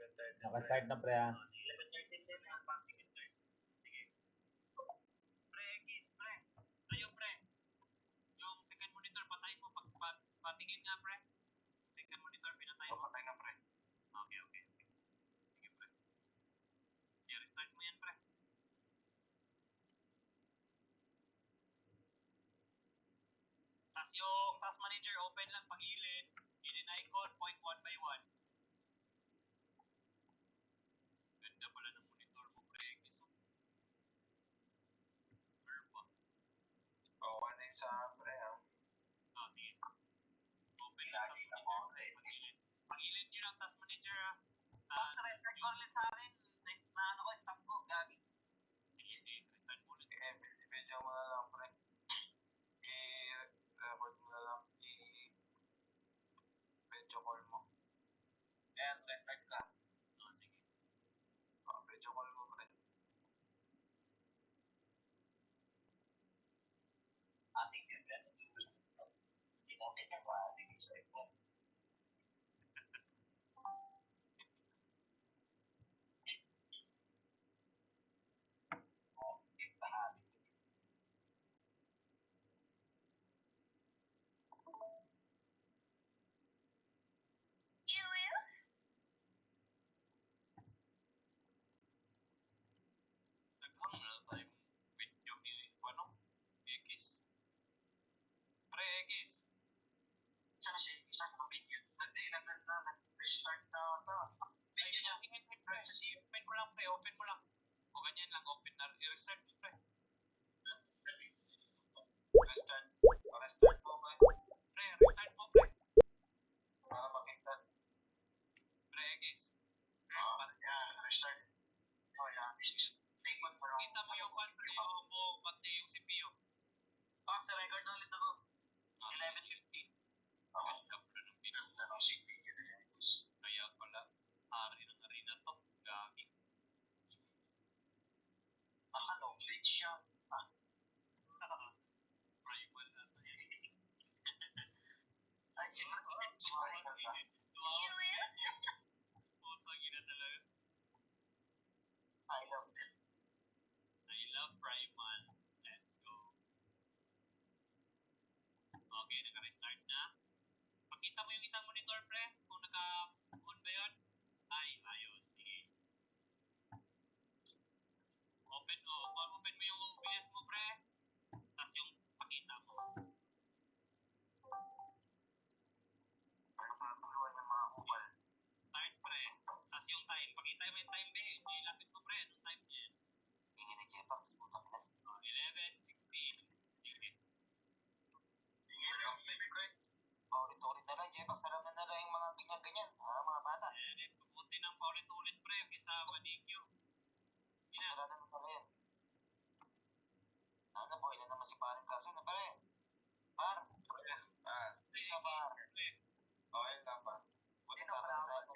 Naka-start na pre ha. Pre, X, pre. Sa'yo, pre. Yung second monitor, patayin mo. Patingin nga, pre. Second monitor, pinatayin mo. Patay na, pre. Okay. Sige, pre. Sige, restart mo yan, pre. Tapos yung task manager, open lang, pag-ilin. Hidden icon, point 1 by 1. Ganda pala ng monitor mo, pre. Verba. Ano yung sa pre, ha? Sige. Open lang task manager. Pag-ilin nyo lang task manager, ha. Restart ko ulit sa akin. Naano ko, stop ko, gagi. Sige. Restart mo ulit. Video mo na lang, pre. I-record mo na lang. I-video call mo. Ayan, restart ka. Sige. Video call mo, pre. Ating yun, yan. Ginamit niya pa ating isa mo. Naghang na tayo video ni X. Pre, X. Tsaka siya, isa ng video. Hindi lang na nag-restart na ito. Video niya, tingin mo, pre. Open mo lang, pre. Open mo lang. O ganyan lang, open na. I-restart mo, pre. Restart. Restart mo, pre. Pre, restart mo, pre. Para makita. Pre, X. Yan, restart. O, yan. Tingnan mo lang. Kita mo yung one, pre. Yung buong pati yung CPU. Sa record na ulit ako. 11:50. Ganda pala ng Ganda ng CPU. Kaya pala, hari ng arena to. Gagi. Ano, glitch yan. Primal na to. Ay, yun na. Putang ina talaga. I love it. I love Primal. Let's go. Okay, naka-restart na. Pakita mo yung isang monitor, pre. Kung naka-on ba yun? Ay, ayos. Sige. Open mo yung OBS mo, pre. Tapos yung pakita mo. Ano pa tuluan ng mga kupal? Start, pre. Tapos yung time. Pakita mo yung time, be. Ilapit mo, pre. Anong time niya? Hindi na Jepax. Putang ina. 11, 16. Sige. Sige lang, pre. Paulit-ulit na lang, Jepax. Sarap na lang yung mga ganyan-ganyan. Mga bata. Mabuti ng paulit-ulit, pre. Kaysa manikyo. Sarap na pala yan. Buhay na naman si Parang Kaso na pala eh. Par? Sige ka, Par. Okay lang, Par. Buti na pala ako.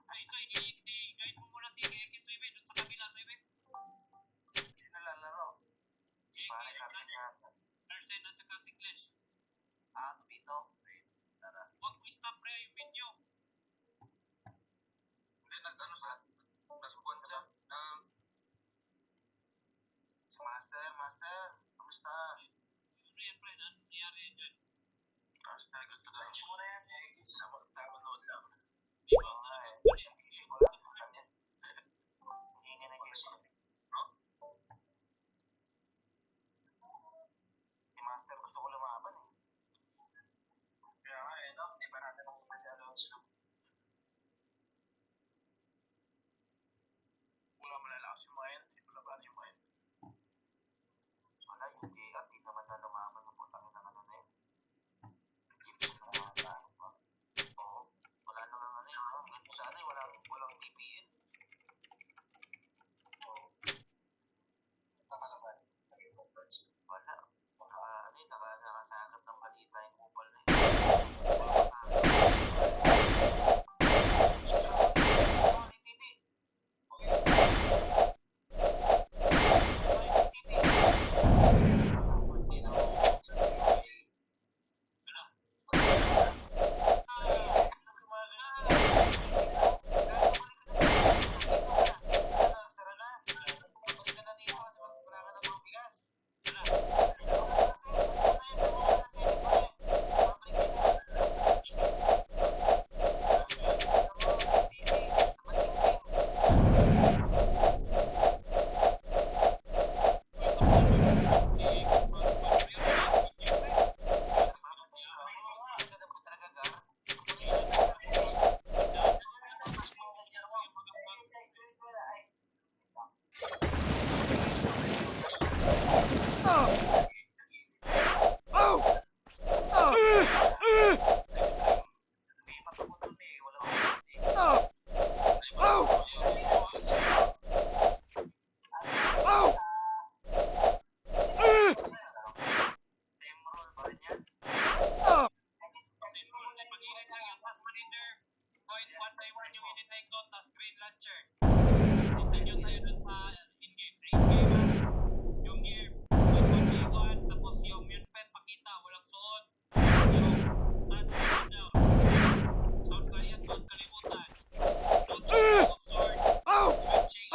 Ay, so i-guide mo muna si Keke Suibe dun sa kabila, Suibe. Hindi na lalaro. Si Parang Kaso nga. Arsen at saka si Clash. Dito. Tara. Huwag mo i-stop, pre, yung video. Hindi, nag-ano sa? Nasubuan siya. iwan yung unit icon, tas green launcher. Continue tayo dun sa in-game. Sa in-game, yung gear, ikon, tapos yung mute pen, pakita, walang suot. Yung stand down. Sound client, huwag kalimutan. Launcher, sword, switching,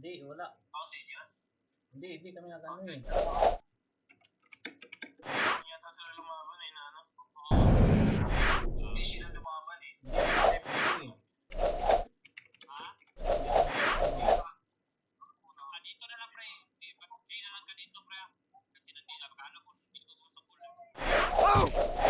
Hindi, wala. Hindi yan. Hindi kami nag-ano eh. Hindi yata sila lumaban eh, na ano? Hindi sila lumaban eh. Hindi kami pwede eh. Ha? Dito na lang, pre. Kaya na lang ka dito, pre. Kasi nandito, akala ko dito sa pool.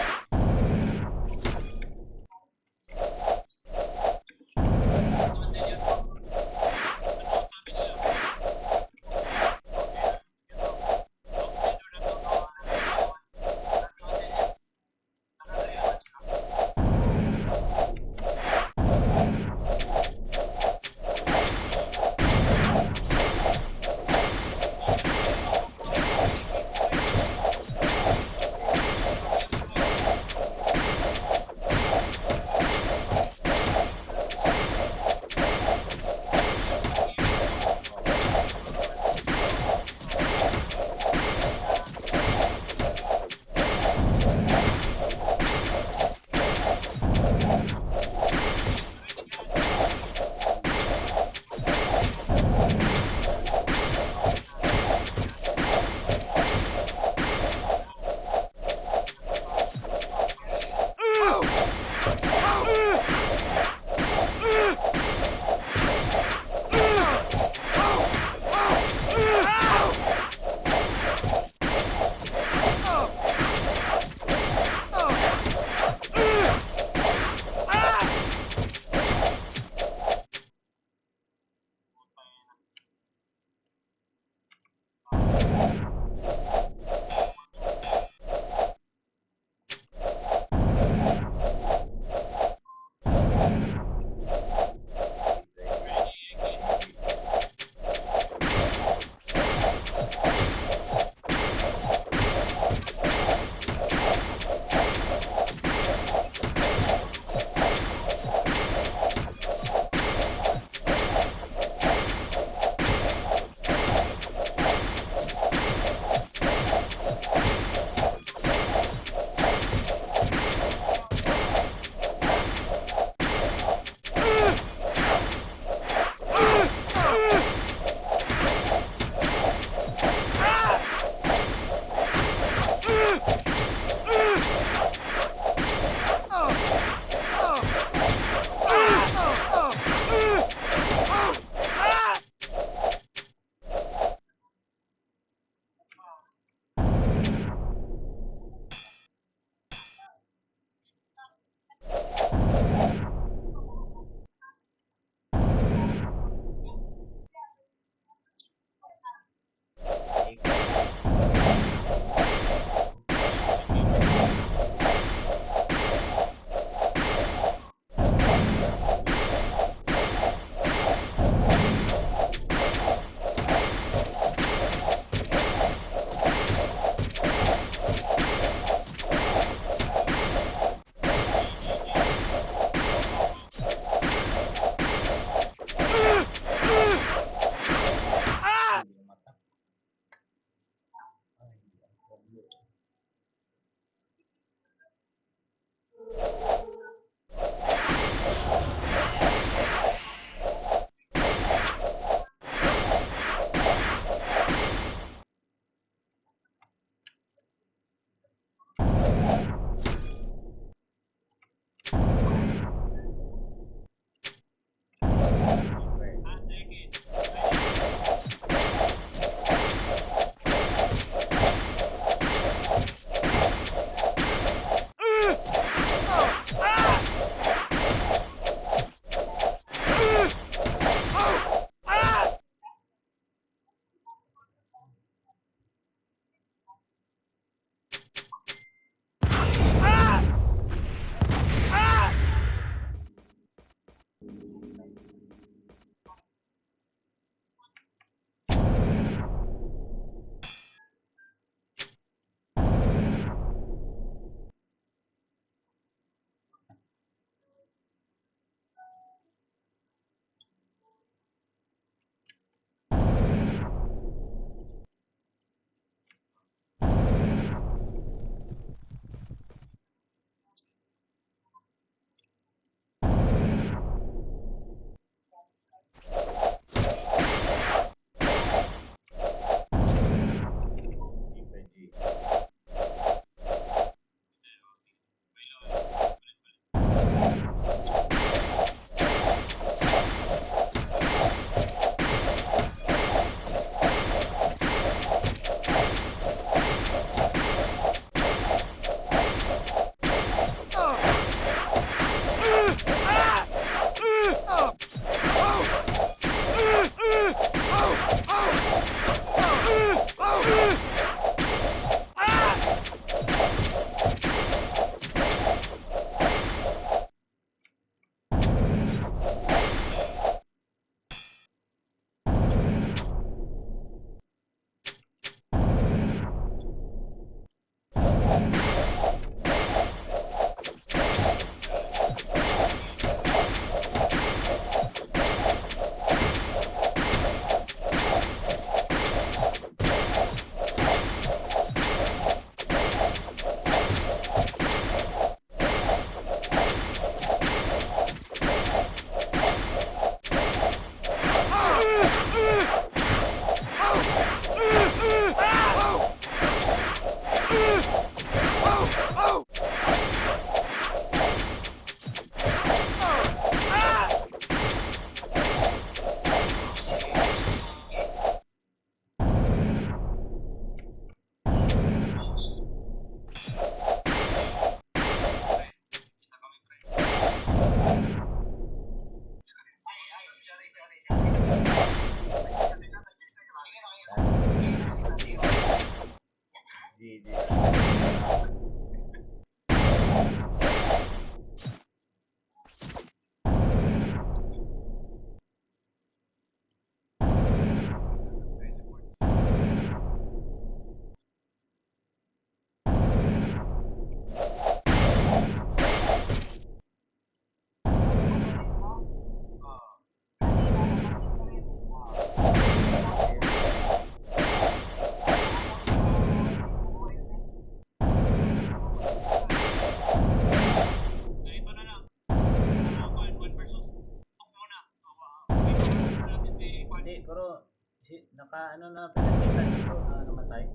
Ano na pinakita dito na namatay.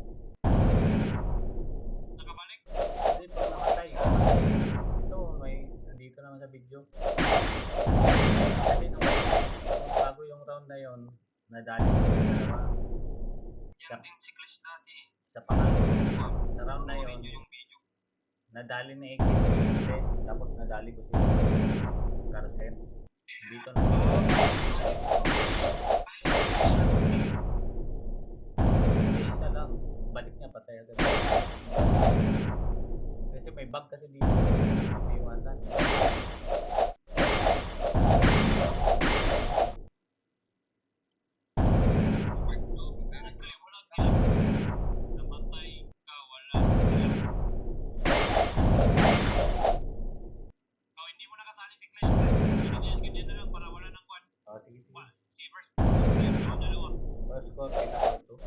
Nakabalik? Hindi, pag namatay. Ito, nandito naman sa video. Kasi nung bago yung round na yon, nadali ko sa dalawa. Yan din si Clash dati. Sa sa round na yon, Yung video. nadali na AK si Tess, tapos nadali ko si Carsen. Dito na. Hindi, isa lang. Balik niya, patay agad. Kasi may bug kasi dito eh. Hindi maiwasan. Namatay ka, wala. Oh, hindi mo nakasali si Clash. Ganyan na lang para wala nang kwan. Oh, sige, sige. Savers. Dalawa. First score, kila for 2.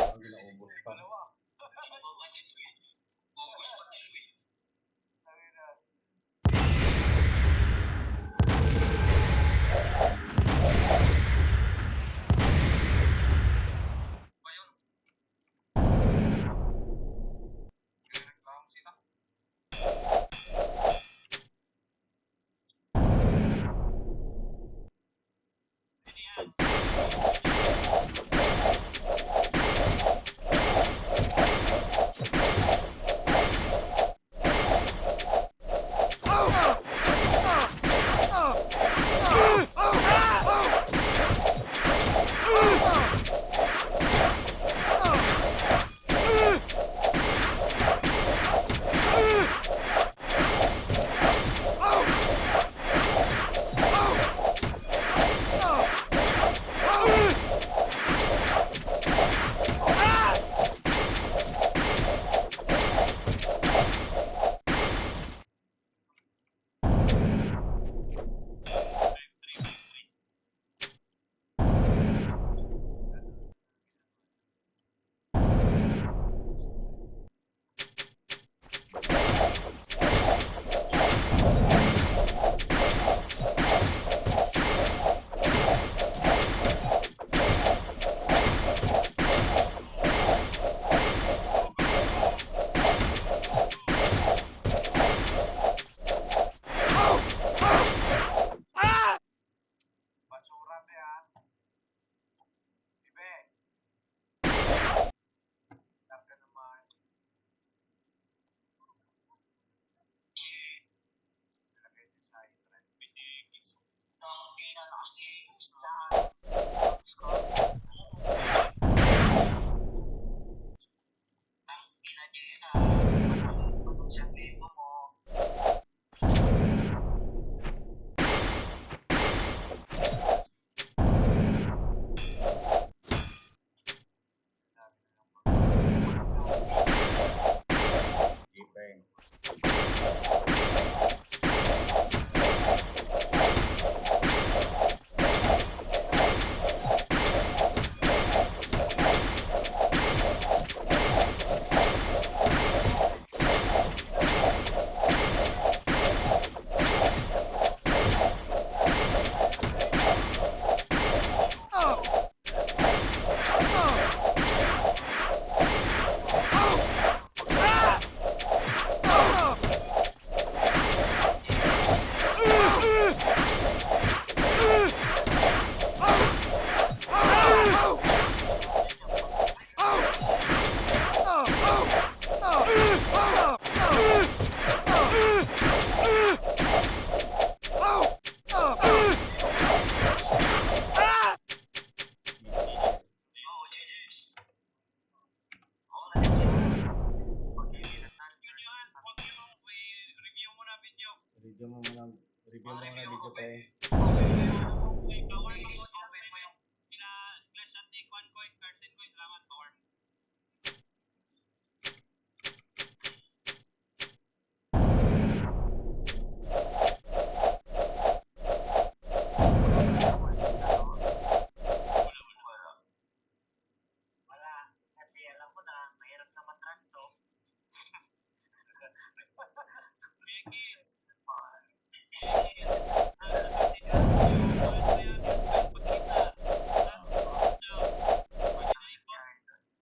Ang ginaubos pa. G-Bang. Video mo muna. Review mo muna video pre. May power pa po